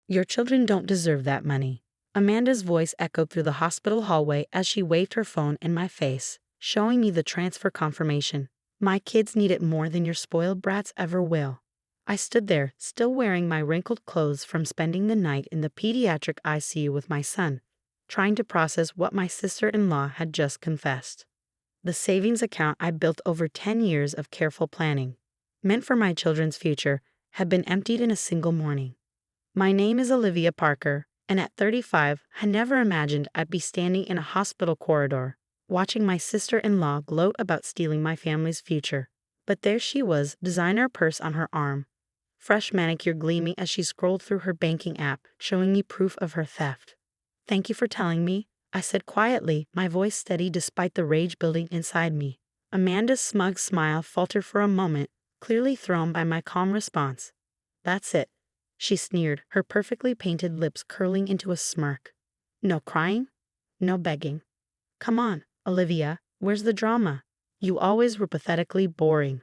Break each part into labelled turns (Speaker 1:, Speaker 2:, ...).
Speaker 1: Your children don't deserve that money. Amanda's voice echoed through the hospital hallway as she waved her phone in my face, showing me the transfer confirmation. My kids need it more than your spoiled brats ever will. I stood there, still wearing my wrinkled clothes from spending the night in the pediatric ICU with my son, trying to process what my sister-in-law had just confessed. The savings account I built over 10 years of careful planning, meant for my children's future, had been emptied in a single morning. My name is Olivia Parker, and at 35, I never imagined I'd be standing in a hospital corridor, watching my sister-in-law gloat about stealing my family's future. But there she was, designer purse on her arm, fresh manicure gleaming as she scrolled through her banking app, showing me proof of her theft. "Thank you for telling me," I said quietly, my voice steady despite the rage building inside me. Amanda's smug smile faltered for a moment, clearly thrown by my calm response. "That's it," she sneered, her perfectly painted lips curling into a smirk. "No crying? No begging. Come on, Olivia, where's the drama? You always were pathetically boring."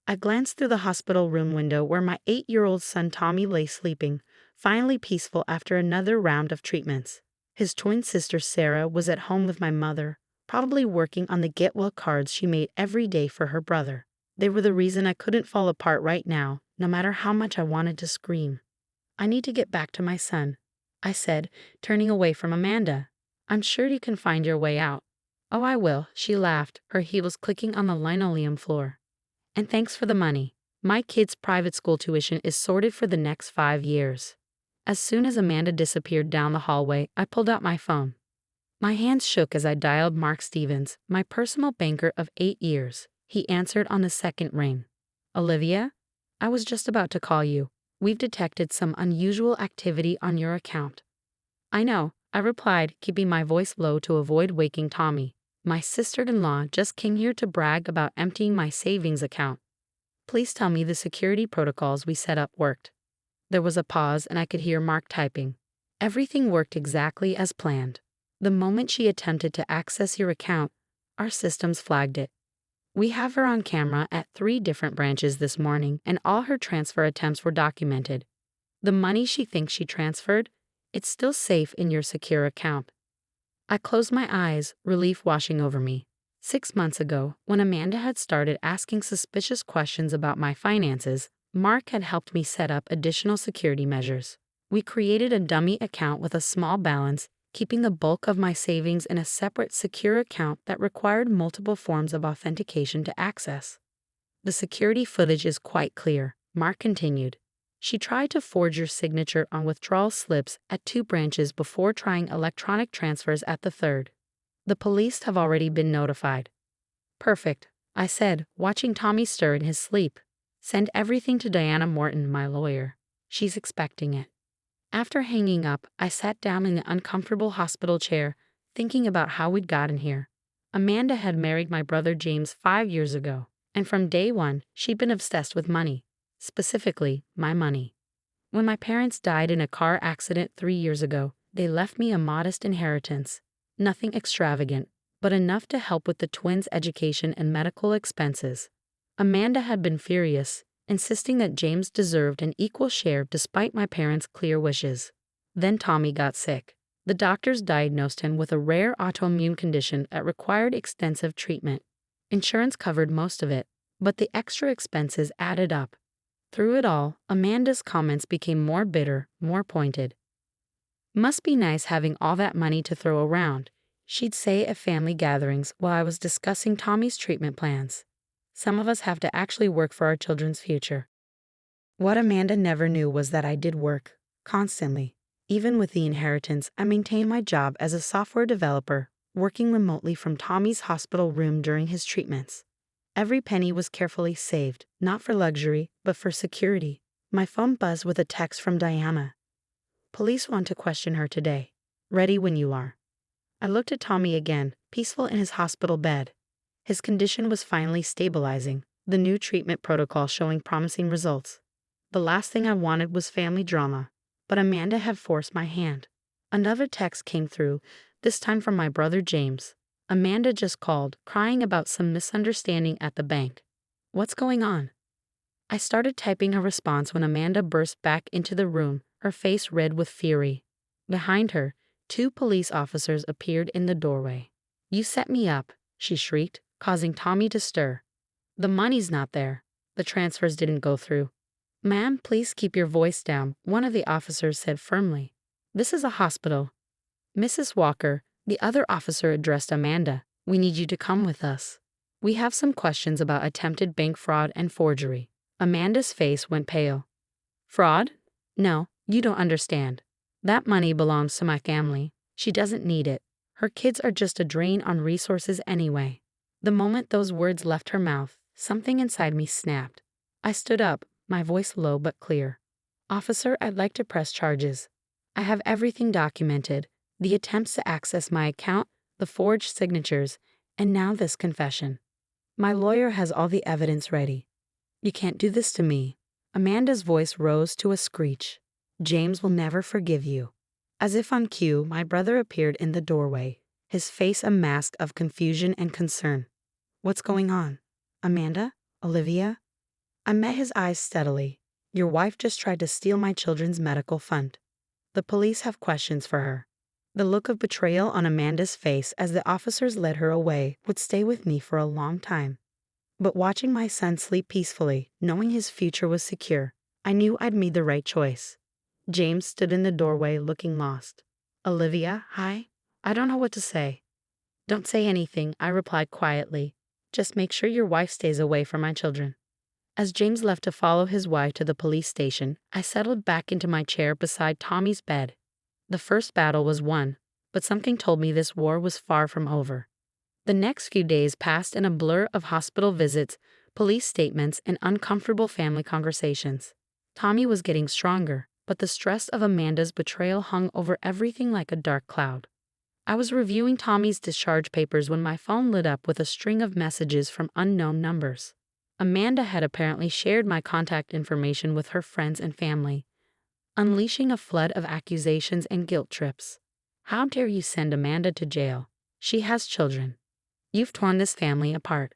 Speaker 1: I glanced through the hospital room window where my 8-year-old son Tommy lay sleeping, finally peaceful after another round of treatments. His twin sister Sarah was at home with my mother, probably working on the get-well cards she made every day for her brother. They were the reason I couldn't fall apart right now, no matter how much I wanted to scream. "I need to get back to my son," I said, turning away from Amanda. "I'm sure you can find your way out." "Oh, I will," she laughed, her heels clicking on the linoleum floor. "And thanks for the money. My kid's private school tuition is sorted for the next 5 years." As soon as Amanda disappeared down the hallway, I pulled out my phone. My hands shook as I dialed Mark Stevens, my personal banker of 8 years. He answered on the second ring. "Olivia? I was just about to call you. We've detected some unusual activity on your account." "I know," I replied, keeping my voice low to avoid waking Tommy. "My sister-in-law just came here to brag about emptying my savings account. Please tell me the security protocols we set up worked." There was a pause and I could hear Mark typing. "Everything worked exactly as planned. The moment she attempted to access your account, our systems flagged it. We have her on camera at 3 different branches this morning, and all her transfer attempts were documented. The money she thinks she transferred, it's still safe in your secure account." I closed my eyes, relief washing over me. 6 months ago, when Amanda had started asking suspicious questions about my finances, Mark had helped me set up additional security measures. We created a dummy account with a small balance, keeping the bulk of my savings in a separate secure account that required multiple forms of authentication to access. "The security footage is quite clear," Mark continued. "She tried to forge your signature on withdrawal slips at 2 branches before trying electronic transfers at the 3rd. The police have already been notified." "Perfect," I said, watching Tommy stir in his sleep. "Send everything to Diana Morton, my lawyer. She's expecting it." After hanging up, I sat down in the uncomfortable hospital chair, thinking about how we'd gotten here. Amanda had married my brother James 5 years ago, and from day one, she'd been obsessed with money. Specifically, my money. When my parents died in a car accident 3 years ago, they left me a modest inheritance. Nothing extravagant, but enough to help with the twins' education and medical expenses. Amanda had been furious, insisting that James deserved an equal share despite my parents' clear wishes. Then Tommy got sick. The doctors diagnosed him with a rare autoimmune condition that required extensive treatment. Insurance covered most of it, but the extra expenses added up. Through it all, Amanda's comments became more bitter, more pointed. "Must be nice having all that money to throw around," she'd say at family gatherings while I was discussing Tommy's treatment plans. "Some of us have to actually work for our children's future." What Amanda never knew was that I did work, constantly. Even with the inheritance, I maintained my job as a software developer, working remotely from Tommy's hospital room during his treatments. Every penny was carefully saved, not for luxury, but for security. My phone buzzed with a text from Diana. "Police want to question her today. Ready when you are." I looked at Tommy again, peaceful in his hospital bed. His condition was finally stabilizing, the new treatment protocol showing promising results. The last thing I wanted was family drama, but Amanda had forced my hand. Another text came through, this time from my brother James. "Amanda just called, crying about some misunderstanding at the bank. What's going on?" I started typing a response when Amanda burst back into the room, her face red with fury. Behind her, 2 police officers appeared in the doorway. "You set me up," she shrieked, causing Tommy to stir. "The money's not there. The transfers didn't go through." "Ma'am, please keep your voice down," one of the officers said firmly. "This is a hospital." "Mrs. Walker," the other officer addressed Amanda, "we need you to come with us. We have some questions about attempted bank fraud and forgery." Amanda's face went pale. "Fraud? No, you don't understand. That money belongs to my family. She doesn't need it. Her kids are just a drain on resources anyway." The moment those words left her mouth, something inside me snapped. I stood up, my voice low but clear. "Officer, I'd like to press charges. I have everything documented, the attempts to access my account, the forged signatures, and now this confession. My lawyer has all the evidence ready." "You can't do this to me." Amanda's voice rose to a screech. "James will never forgive you." As if on cue, my brother appeared in the doorway, his face a mask of confusion and concern. "What's going on? Amanda? Olivia?" I met his eyes steadily. "Your wife just tried to steal my children's medical fund. The police have questions for her." The look of betrayal on Amanda's face as the officers led her away would stay with me for a long time. But watching my son sleep peacefully, knowing his future was secure, I knew I'd made the right choice. James stood in the doorway looking lost. "Olivia, hi. I don't know what to say." "Don't say anything," I replied quietly. "Just make sure your wife stays away from my children." As James left to follow his wife to the police station, I settled back into my chair beside Tommy's bed. The first battle was won, but something told me this war was far from over. The next few days passed in a blur of hospital visits, police statements, and uncomfortable family conversations. Tommy was getting stronger, but the stress of Amanda's betrayal hung over everything like a dark cloud. I was reviewing Tommy's discharge papers when my phone lit up with a string of messages from unknown numbers. Amanda had apparently shared my contact information with her friends and family, unleashing a flood of accusations and guilt trips. "How dare you send Amanda to jail? She has children. You've torn this family apart.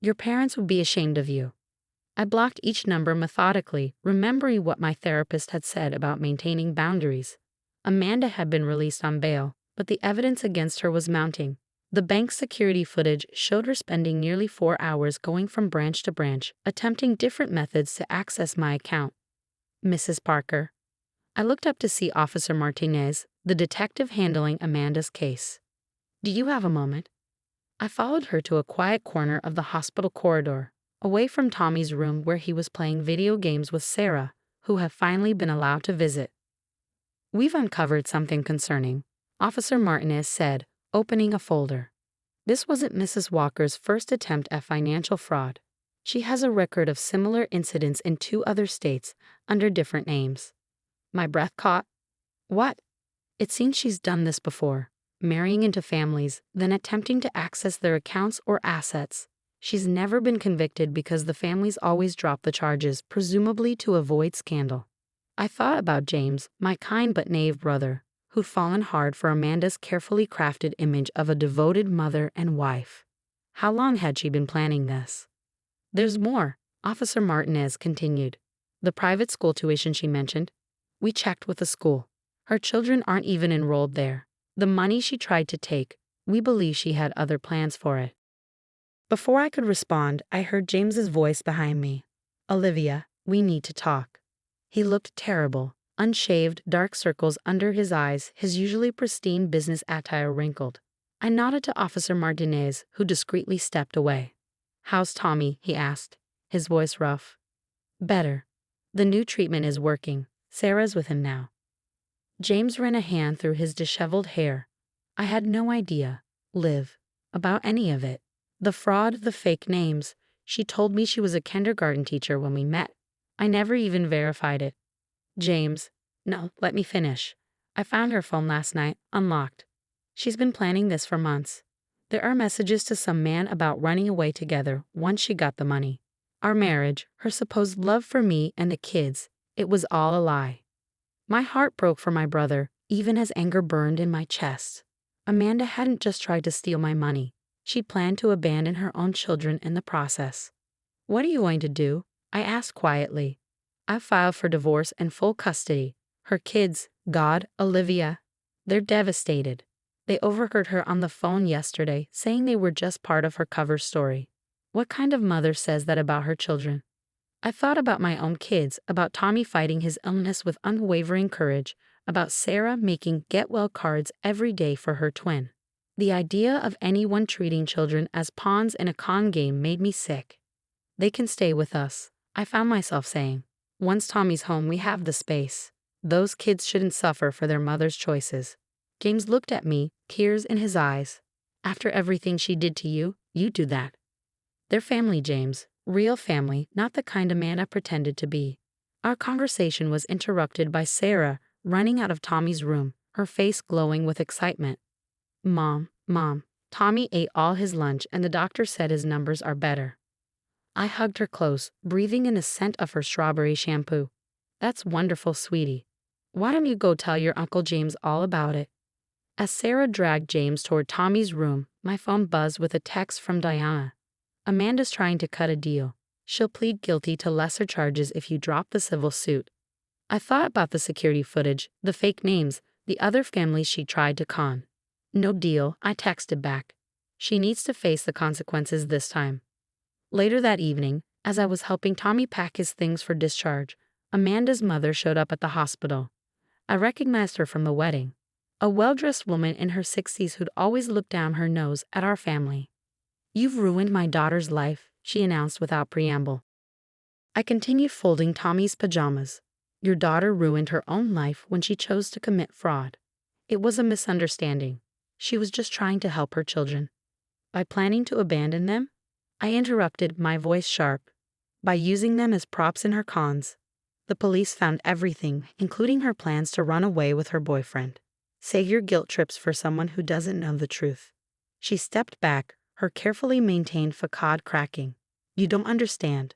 Speaker 1: Your parents would be ashamed of you." I blocked each number methodically, remembering what my therapist had said about maintaining boundaries. Amanda had been released on bail, but the evidence against her was mounting. The bank's security footage showed her spending nearly 4 hours going from branch to branch, attempting different methods to access my account. "Mrs. Parker." I looked up to see Officer Martinez, the detective handling Amanda's case. "Do you have a moment?" I followed her to a quiet corner of the hospital corridor, away from Tommy's room where he was playing video games with Sarah, who had finally been allowed to visit. "We've uncovered something concerning," Officer Martinez said, opening a folder. This wasn't Mrs. Walker's first attempt at financial fraud. She has a record of similar incidents in 2 other states, under different names. My breath caught. "What?" "It seems she's done this before, marrying into families, then attempting to access their accounts or assets. She's never been convicted because the families always drop the charges, presumably to avoid scandal." I thought about James, my kind but naive brother, who'd fallen hard for Amanda's carefully crafted image of a devoted mother and wife. How long had she been planning this? "There's more," Officer Martinez continued. "The private school tuition she mentioned. We checked with the school. Her children aren't even enrolled there. The money she tried to take, we believe she had other plans for it." Before I could respond, I heard James's voice behind me. "Olivia, we need to talk." He looked terrible, unshaved, dark circles under his eyes, his usually pristine business attire wrinkled. I nodded to Officer Martinez, who discreetly stepped away. "How's Tommy?" he asked, his voice rough. "Better. The new treatment is working. Sarah's with him now." James ran a hand through his disheveled hair. I had no idea, Liv, about any of it. The fraud, the fake names. She told me she was a kindergarten teacher when we met. I never even verified it. "James, no, let me finish. I found her phone last night, unlocked. She's been planning this for months. There are messages to some man about running away together once she got the money. Our marriage, her supposed love for me and the kids, it was all a lie." My heart broke for my brother, even as anger burned in my chest. Amanda hadn't just tried to steal my money. She planned to abandon her own children in the process. "What are you going to do?" I asked quietly. "I filed for divorce and full custody. Her kids, God, Olivia, they're devastated. They overheard her on the phone yesterday saying they were just part of her cover story. What kind of mother says that about her children? I thought about my own kids, about Tommy fighting his illness with unwavering courage, about Sarah making get-well cards every day for her twin. The idea of anyone treating children as pawns in a con game made me sick. They can stay with us, I found myself saying. Once Tommy's home, we have the space. Those kids shouldn't suffer for their mother's choices. James looked at me, tears in his eyes. After everything she did to you, you do that. They're family, James. Real family, not the kind Amanda pretended to be. Our conversation was interrupted by Sarah running out of Tommy's room, her face glowing with excitement. Mom, Tommy ate all his lunch and the doctor said his numbers are better. I hugged her close, breathing in the scent of her strawberry shampoo. That's wonderful, sweetie. Why don't you go tell your Uncle James all about it? As Sarah dragged James toward Tommy's room, my phone buzzed with a text from Diana. Amanda's trying to cut a deal. She'll plead guilty to lesser charges if you drop the civil suit. I thought about the security footage, the fake names, the other families she tried to con. No deal, I texted back. She needs to face the consequences this time. Later that evening, as I was helping Tommy pack his things for discharge, Amanda's mother showed up at the hospital. I recognized her from the wedding. A well-dressed woman in her 60s who'd always looked down her nose at our family. You've ruined my daughter's life, she announced without preamble. I continued folding Tommy's pajamas. Your daughter ruined her own life when she chose to commit fraud. It was a misunderstanding. She was just trying to help her children. By planning to abandon them? I interrupted, my voice sharp. By using them as props in her cons. The police found everything, including her plans to run away with her boyfriend. Save your guilt trips for someone who doesn't know the truth. She stepped back, her carefully maintained facade cracking. You don't understand.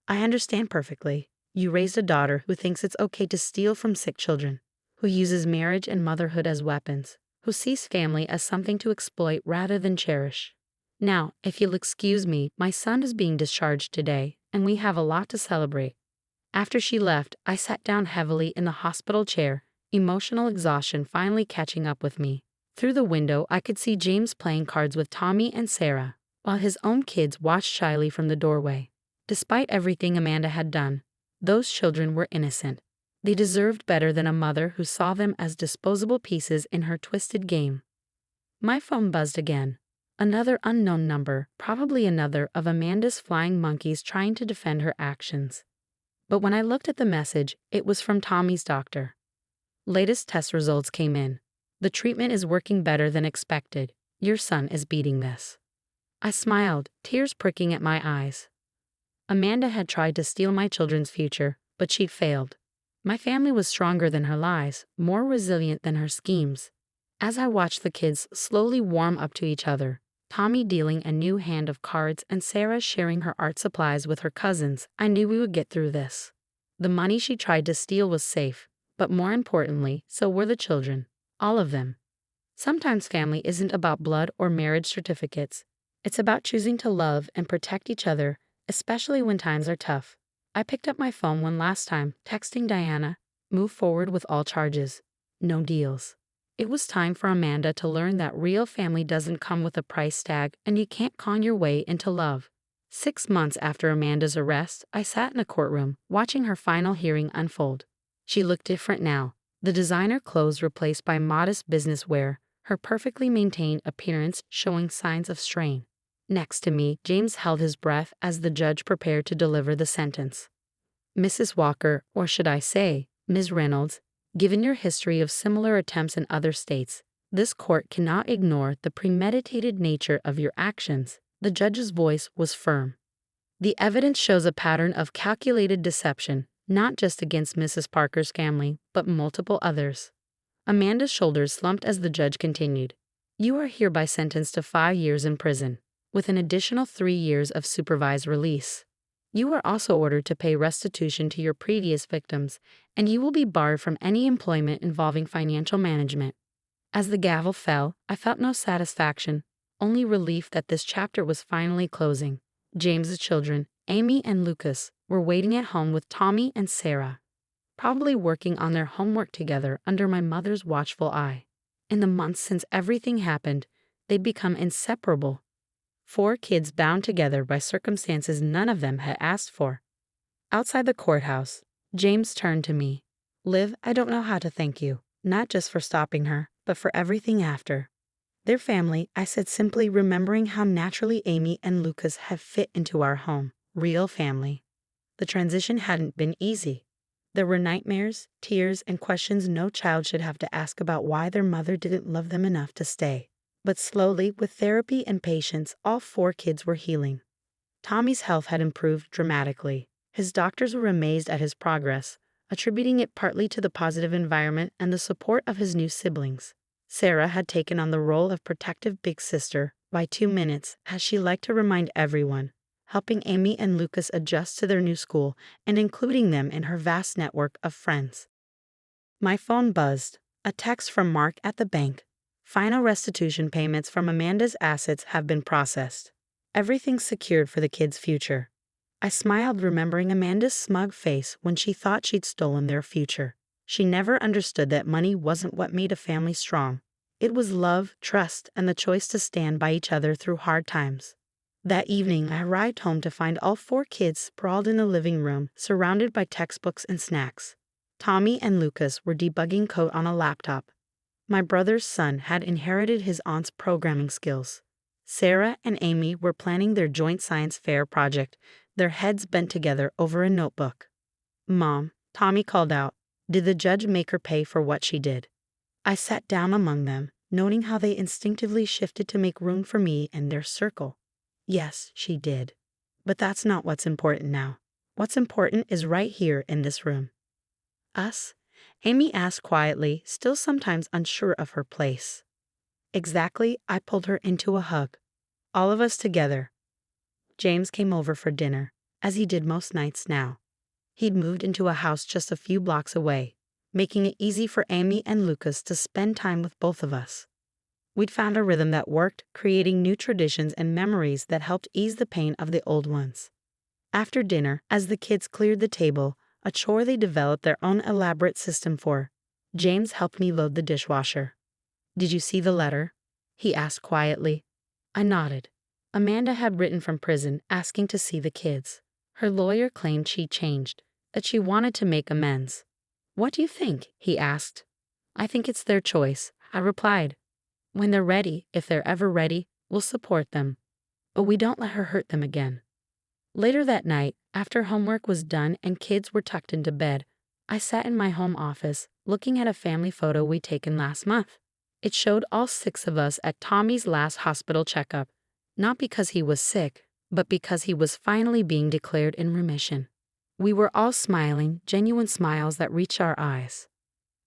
Speaker 1: I understand perfectly. You raised a daughter who thinks it's okay to steal from sick children, who uses marriage and motherhood as weapons, who sees family as something to exploit rather than cherish. Now, if you'll excuse me, my son is being discharged today, and we have a lot to celebrate. After she left, I sat down heavily in the hospital chair, emotional exhaustion finally catching up with me. Through the window, I could see James playing cards with Tommy and Sarah, while his own kids watched shyly from the doorway. Despite everything Amanda had done, those children were innocent. They deserved better than a mother who saw them as disposable pieces in her twisted game. My phone buzzed again. Another unknown number, probably another of Amanda's flying monkeys trying to defend her actions. But when I looked at the message, it was from Tommy's doctor. Latest test results came in. The treatment is working better than expected. Your son is beating this. I smiled, tears pricking at my eyes. Amanda had tried to steal my children's future, but she'd failed. My family was stronger than her lies, more resilient than her schemes. As I watched the kids slowly warm up to each other, Tommy dealing a new hand of cards and Sarah sharing her art supplies with her cousins, I knew we would get through this. The money she tried to steal was safe, but more importantly, so were the children. All of them. Sometimes family isn't about blood or marriage certificates. It's about choosing to love and protect each other, especially when times are tough. I picked up my phone one last time, texting Diana, move forward with all charges. No deals. It was time for Amanda to learn that real family doesn't come with a price tag and you can't con your way into love. 6 months after Amanda's arrest, I sat in a courtroom, watching her final hearing unfold. She looked different now. The designer clothes replaced by modest business wear, her perfectly maintained appearance showing signs of strain. Next to me, James held his breath as the judge prepared to deliver the sentence. Mrs. Walker, or should I say, Ms. Reynolds, given your history of similar attempts in other states, this court cannot ignore the premeditated nature of your actions. The judge's voice was firm. The evidence shows a pattern of calculated deception, not just against Mrs. Parker's family, but multiple others. Amanda's shoulders slumped as the judge continued. You are hereby sentenced to 5 years in prison, with an additional 3 years of supervised release. You are also ordered to pay restitution to your previous victims, and you will be barred from any employment involving financial management. As the gavel fell, I felt no satisfaction, only relief that this chapter was finally closing. James's children, Amy and Lucas, were waiting at home with Tommy and Sarah. probably working on their homework together under my mother's watchful eye. In the months since everything happened, they'd become inseparable. 4 kids bound together by circumstances none of them had asked for. Outside the courthouse, James turned to me. Liv, I don't know how to thank you, not just for stopping her, but for everything after. Their family, I said simply, remembering how naturally Amy and Lucas have fit into our home. Real family. The transition hadn't been easy. There were nightmares, tears, and questions no child should have to ask about why their mother didn't love them enough to stay. But slowly, with therapy and patience, all 4 kids were healing. Tommy's health had improved dramatically. His doctors were amazed at his progress, attributing it partly to the positive environment and the support of his new siblings. Sarah had taken on the role of protective big sister by 2 minutes, as she liked to remind everyone, helping Amy and Lucas adjust to their new school and including them in her vast network of friends. My phone buzzed. A text from Mark at the bank. Final restitution payments from Amanda's assets have been processed. Everything's secured for the kids' future. I smiled, remembering Amanda's smug face when she thought she'd stolen their future. She never understood that money wasn't what made a family strong. It was love, trust, and the choice to stand by each other through hard times. That evening, I arrived home to find all 4 kids sprawled in the living room, surrounded by textbooks and snacks. Tommy and Lucas were debugging code on a laptop. My brother's son had inherited his aunt's programming skills. Sarah and Amy were planning their joint science fair project, their heads bent together over a notebook. Mom, Tommy called out, did the judge make her pay for what she did? I sat down among them, noting how they instinctively shifted to make room for me and their circle. Yes, she did. But that's not what's important now. What's important is right here in this room. Us? Amy asked quietly, still sometimes unsure of her place. Exactly, I pulled her into a hug. All of us together. James came over for dinner, as he did most nights now. He'd moved into a house just a few blocks away, making it easy for Amy and Lucas to spend time with both of us. We'd found a rhythm that worked, creating new traditions and memories that helped ease the pain of the old ones. After dinner, as the kids cleared the table, a chore they developed their own elaborate system for, James helped me load the dishwasher. Did you see the letter? He asked quietly. I nodded. Amanda had written from prison asking to see the kids. Her lawyer claimed she'd changed, that she wanted to make amends. What do you think? He asked. I think it's their choice, I replied. When they're ready, if they're ever ready, we'll support them. But we don't let her hurt them again. Later that night, after homework was done and kids were tucked into bed, I sat in my home office, looking at a family photo we'd taken last month. It showed all 6 of us at Tommy's last hospital checkup, not because he was sick, but because he was finally being declared in remission. We were all smiling, genuine smiles that reached our eyes.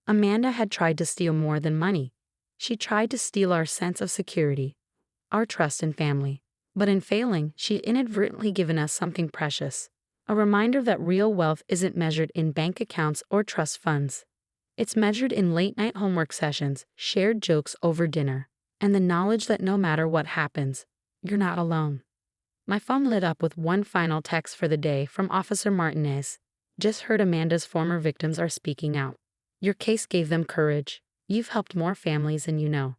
Speaker 1: Amanda had tried to steal more than money. She tried to steal our sense of security, our trust in family. But in failing, she'd inadvertently given us something precious, a reminder that real wealth isn't measured in bank accounts or trust funds. It's measured in late-night homework sessions, shared jokes over dinner, and the knowledge that no matter what happens, you're not alone. My phone lit up with one final text for the day from Officer Martinez. Just heard Amanda's former victims are speaking out. Your case gave them courage. You've helped more families than you know.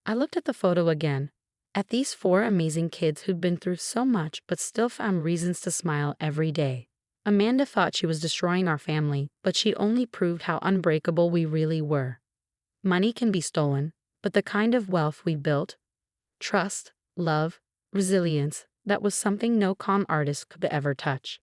Speaker 1: I looked at the photo again, at these 4 amazing kids who'd been through so much but still found reasons to smile every day. Amanda thought she was destroying our family, but she'd only proved how unbreakable we really were. Money can be stolen, but the kind of wealth we built, trust, love, resilience, that was something no con artist could ever touch.